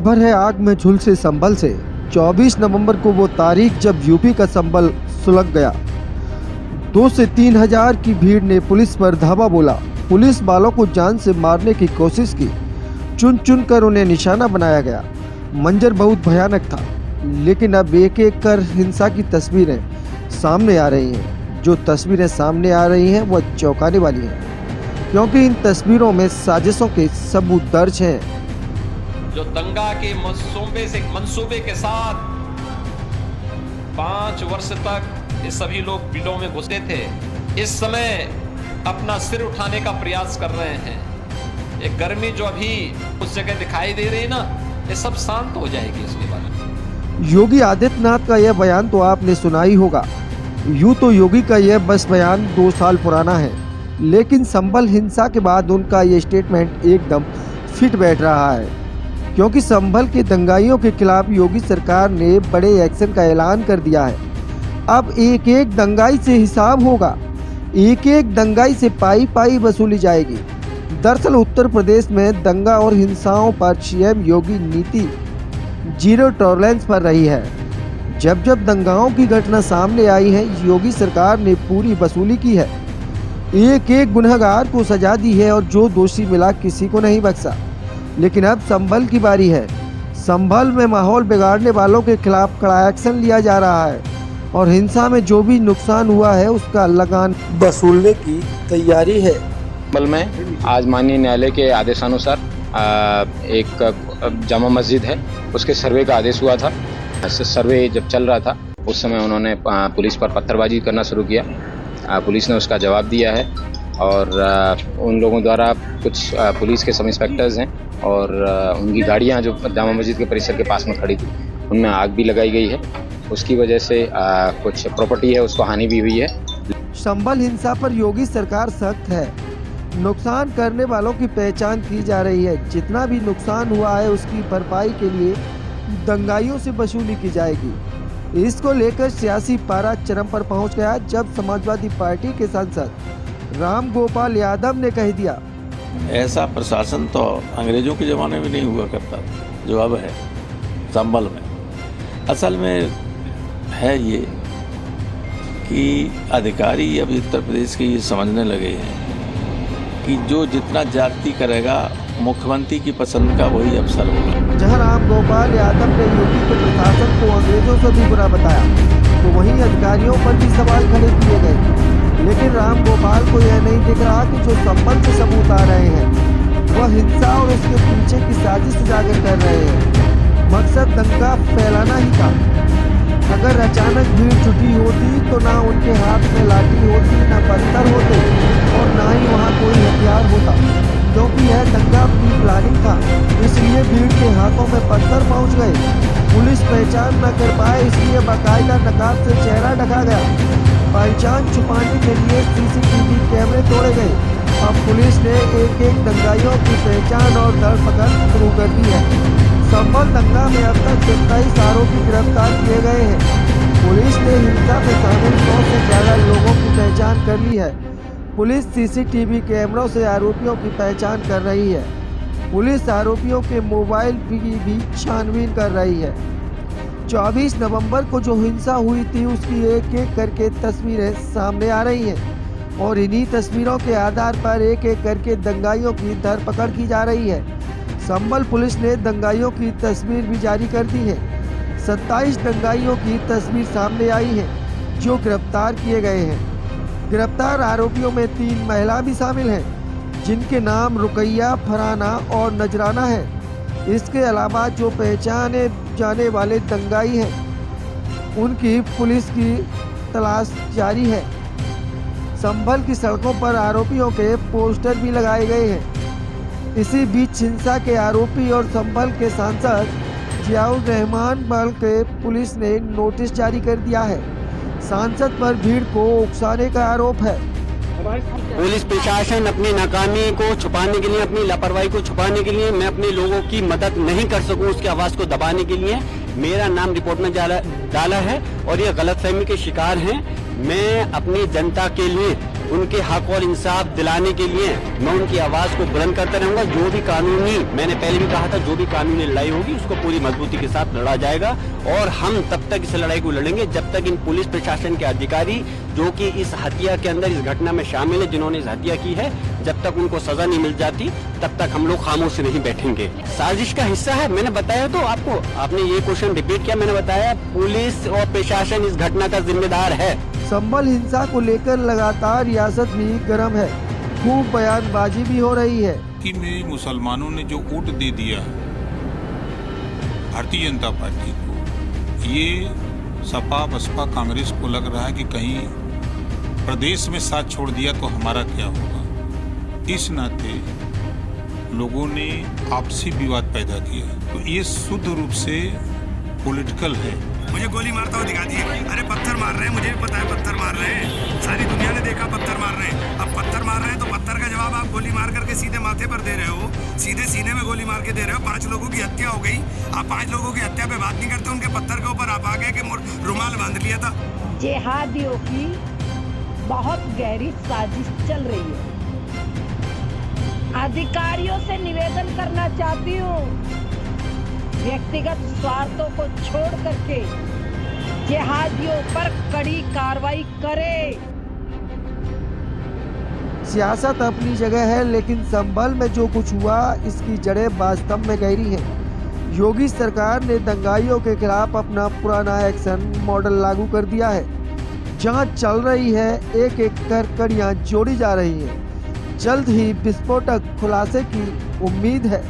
खबर है आग में झुलसे संभल से। 24 नवंबर को वो तारीख जब यूपी का संभल सुलग गया। 2 से 3 हजार की भीड़ ने पुलिस पर धावा बोला। पुलिस वालों को जान से मारने की कोशिश की। चुन चुन कर उन्हें निशाना बनाया गया। मंजर बहुत भयानक था, लेकिन अब एक एक कर हिंसा की तस्वीरें सामने आ रही हैं। जो तस्वीरें सामने आ रही हैं वह चौंकाने वाली हैं, क्योंकि इन तस्वीरों में साजिशों के सबूत दर्ज हैं। जो दंगा के मंसूबे के साथ 5 वर्ष तक ये सभी लोग बिलों में घुसे थे, इस समय अपना सिर उठाने का प्रयास कर रहे हैं। ये गर्मी जो अभी उस जगह दिखाई दे रही है ना, ये सब शांत हो जाएगी इसके बाद। योगी आदित्यनाथ का यह बयान तो आपने सुना ही होगा। यूं तो योगी का यह बस बयान 2 साल पुराना है, लेकिन संभल हिंसा के बाद उनका ये स्टेटमेंट एकदम फिट बैठ रहा है, क्योंकि संभल के दंगाइयों के खिलाफ योगी सरकार ने बड़े एक्शन का ऐलान कर दिया है। अब एक एक दंगाई से हिसाब होगा, एक एक दंगाई से पाई पाई वसूली जाएगी। दरअसल उत्तर प्रदेश में दंगा और हिंसाओं पर सीएम योगी नीति जीरो टॉलरेंस पर रही है। जब जब दंगाओं की घटना सामने आई है, योगी सरकार ने पूरी वसूली की है। एक एक गुनहगार को सजा दी है और जो दोषी मिला किसी को नहीं बख्शा। लेकिन अब संभल की बारी है। संभल में माहौल बिगाड़ने वालों के खिलाफ कड़ा एक्शन लिया जा रहा है और हिंसा में जो भी नुकसान हुआ है उसका लगान वसूलने की तैयारी है। संभल में आज माननीय न्यायालय के आदेशानुसार एक जामा मस्जिद है, उसके सर्वे का आदेश हुआ था। सर्वे जब चल रहा था उस समय उन्होंने पुलिस पर पत्थरबाजी करना शुरू किया। पुलिस ने उसका जवाब दिया है और उन लोगों द्वारा कुछ पुलिस के सब इंस्पेक्टर्स हैं और उनकी गाड़ियां जो जामा मस्जिद के परिसर के पास में खड़ी थी उनमें आग भी लगाई गई है। उसकी वजह से कुछ प्रॉपर्टी है उसको हानि भी हुई है। संभल हिंसा पर योगी सरकार सख्त है। नुकसान करने वालों की पहचान की जा रही है। जितना भी नुकसान हुआ है उसकी भरपाई के लिए दंगाइयों से वसूली की जाएगी। इसको लेकर सियासी पारा चरम पर पहुंच गया जब समाजवादी पार्टी के सांसद राम गोपाल यादव ने कह दिया, ऐसा प्रशासन तो अंग्रेजों के ज़माने में नहीं हुआ करता जो अब है संभल में। असल में है ये कि अधिकारी अब उत्तर प्रदेश के ये समझने लगे हैं कि जो जितना जाति करेगा मुख्यमंत्री की पसंद का वही अफसर होगा। जहां राम गोपाल यादव ने यूपी के प्रशासन को अंग्रेजों से भी बुरा बताया, तो वहीं अधिकारियों पर भी सवाल खड़े किए गए। लेकिन राम गोपाल को यह नहीं दिख रहा कि जो संभल से सबूत आ रहे हैं वह हिंसा और उसके पीछे की साजिश उजागर कर रहे हैं। मकसद दंगा फैलाना ही था। अगर अचानक भीड़ जुटी होती तो ना उनके हाथ में लाठी होती, ना पत्थर होते और ना ही वहाँ कोई हथियार होता, क्योंकि यह दंगा प्री प्लानिंग था। इसलिए भीड़ के हाथों में पत्थर पहुँच गए। पुलिस पहचान न कर पाए, इसलिए बाकायदा नकाब से चेहरा ढका गया। पहचान छुपाने के लिए सीसीटीवी कैमरे तोड़े गए। अब पुलिस ने एक एक दंगाइयों की पहचान और धरपकड़ शुरू कर दी है। संभल दंगा में अब तक 27 आरोपी गिरफ्तार किए गए हैं। पुलिस ने हिंसा में शामिल 100 से ज़्यादा लोगों की पहचान कर ली है। पुलिस सीसीटीवी कैमरों से आरोपियों की पहचान कर रही है। पुलिस आरोपियों के मोबाइल की भी छानबीन कर रही है। 24 नवंबर को जो हिंसा हुई थी उसकी एक एक करके तस्वीरें सामने आ रही हैं और इन्हीं तस्वीरों के आधार पर एक एक करके दंगाइयों की धरपकड़ की जा रही है। संभल पुलिस ने दंगाइयों की तस्वीर भी जारी कर दी है। 27 दंगाइयों की तस्वीर सामने आई है जो गिरफ्तार किए गए हैं। गिरफ्तार आरोपियों में 3 महिला भी शामिल हैं, जिनके नाम रुकैया, फरहाना और नजराना है। इसके अलावा जो पहचाने जाने वाले दंगाई हैं उनकी पुलिस की तलाश जारी है। संभल की सड़कों पर आरोपियों के पोस्टर भी लगाए गए हैं। इसी बीच हिंसा के आरोपी और संभल के सांसद जियाउर रहमान पर के पुलिस ने नोटिस जारी कर दिया है। सांसद पर भीड़ को उकसाने का आरोप है। पुलिस प्रशासन अपनी नाकामी को छुपाने के लिए, अपनी लापरवाही को छुपाने के लिए, मैं अपने लोगों की मदद नहीं कर सकूं उसकी आवाज को दबाने के लिए मेरा नाम रिपोर्ट में डाला है और ये गलतफहमी के शिकार हैं। मैं अपनी जनता के लिए उनके हक और इंसाफ दिलाने के लिए मैं उनकी आवाज को बुलंद करता रहूंगा। जो भी कानूनी, मैंने पहले भी कहा था, जो भी कानूनी लड़ाई होगी उसको पूरी मजबूती के साथ लड़ा जाएगा और हम तब तक इस लड़ाई को लड़ेंगे जब तक इन पुलिस प्रशासन के अधिकारी जो कि इस हत्या के अंदर, इस घटना में शामिल है, जिन्होंने इस हत्या की है, जब तक उनको सजा नहीं मिल जाती तब तक हम लोग खामोश नहीं बैठेंगे। साजिश का हिस्सा है, मैंने बताया तो आपको, आपने ये क्वेश्चन रिपीट किया, मैंने बताया पुलिस और प्रशासन इस घटना का जिम्मेदार है। संभल हिंसा को लेकर लगातार रियासत भी गर्म है, खूब बयानबाजी भी हो रही है कि में मुसलमानों ने जो वोट दे दिया भारतीय जनता पार्टी को, ये सपा बसपा कांग्रेस को लग रहा है कि कहीं प्रदेश में साथ छोड़ दिया तो हमारा क्या होगा। इस नाते लोगों ने आपसी विवाद पैदा किया, तो ये शुद्ध रूप से पॉलिटिकल है। मुझे गोली मारता हुआ दिखा दिए, अरे पत्थर मार रहे हैं, मुझे भी पता है पत्थर मार रहे हैं, सारी दुनिया ने देखा पत्थर मार रहे हैं। अब पत्थर मार रहे हैं तो पत्थर का जवाब आप गोली मार करके सीधे माथे पर दे रहे हो, सीधे सीने में गोली मार के दे रहे हो। 5 लोगों की हत्या हो गई, आप 5 लोगों की हत्या पे बात नहीं करते, उनके पत्थर के ऊपर आप आ गए कि रुमाल बांध लिया था। जिहादियों की बहुत गहरी साजिश चल रही है। अधिकारियों से निवेदन करना चाहती हूँ, व्यक्तिगत स्वार्थों को छोड़ करके जिहादियों पर कड़ी कार्रवाई करे। सियासत अपनी जगह है, लेकिन संभल में जो कुछ हुआ इसकी जड़ें वास्तव में गहरी हैं। योगी सरकार ने दंगाइयों के खिलाफ अपना पुराना एक्शन मॉडल लागू कर दिया है। जांच चल रही है, एक एक कर कड़ियां जोड़ी जा रही हैं। जल्द ही विस्फोटक खुलासे की उम्मीद है।